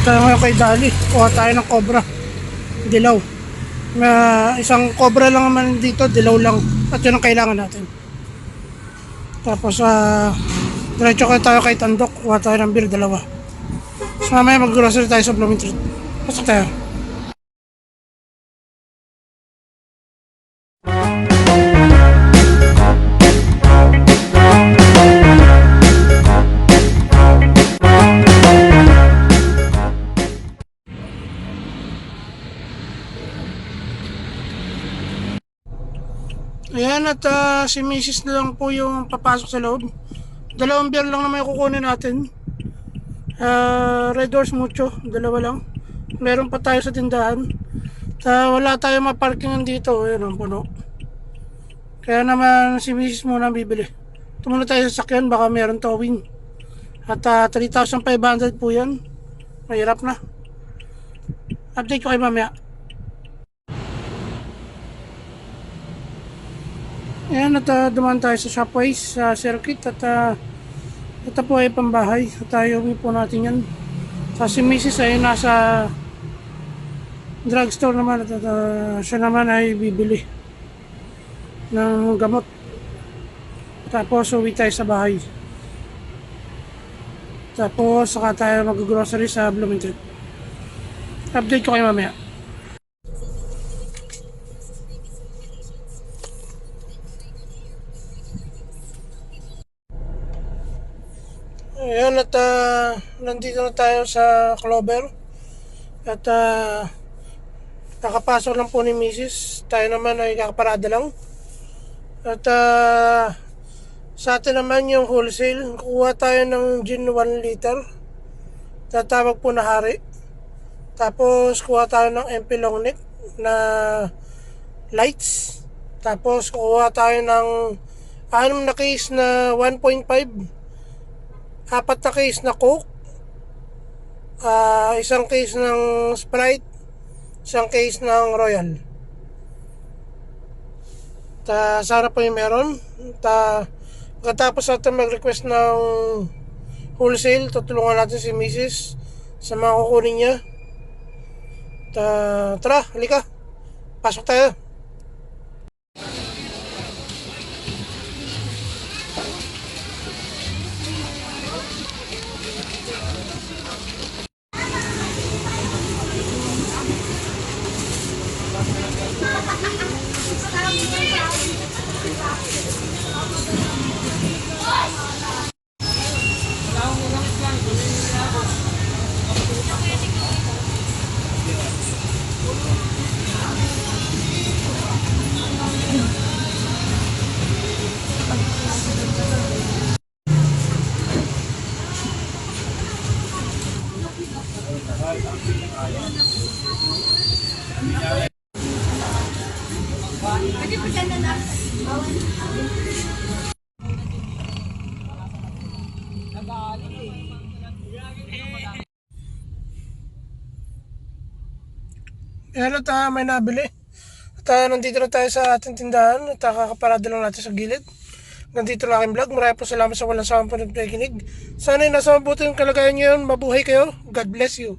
Tayo ngayon kay Dali. Kuha tayo ng cobra. Dilaw. Isang cobra lang naman dito, dilaw lang. At yun ang kailangan natin. Tapos, diretso kayo tayo kay Tandok. Kuha tayo ng beer, dalawa. So, mamaya mag-grocery tayo sa Blooming Treat. Pasok tayo. Ayan, at si Mrs. na lang po yung papasok sa loob. Dalawang beer lang naman yung kukunin natin. Red Horse Mucho, dalawa lang. Meron pa tayo sa tindahan. Wala tayo maparkingan dito. Ayan ang puno. Kaya naman si Mrs. muna bibili. Ito muna tayo sa sakyan, baka meron towing. At 3,500 po yan. Mahirap na. Update ko kayo mamaya. Ayan, at dumaan tayo sa Shopwise sa circuit. At ito po ay pambahay. At uwi po natin yan. Si Mrs. ay nasa drugstore naman. At siya naman ay bibili ng gamot. Tapos uwi tayo sa bahay. Tapos saka tayo mag-grocery sa Blooming Treat. Update ko kayo mamaya. Ayan, at nandito na tayo sa Clover. At nakapasok lang po ni Mrs. Tayo naman ay kakaparada lang. At sa atin naman yung wholesale, kuha tayo ng gin 1 liter. Tatawag po na hari. Tapos kuha tayo ng MP long neck na lights. Tapos kuha tayo ng 6 na case na 1.5, 4 na case na Coke, isang case ng Sprite, isang case ng Royal. Sana po yung meron. Pagkatapos natin mag-request ng wholesale, tutulungan natin si Mrs. sa mga kukunin niya. Tara, halika. Pasok tayo. Ayan, at may nabili. At nandito na tayo sa ating tindahan. At kakaparada lang natin sa gilid. Nandito na aking vlog. Maraming po salamat sa walang sawang panakinig. Sana ay nasa mabuti yung kalagayan nyo yun. Mabuhay kayo. God bless you.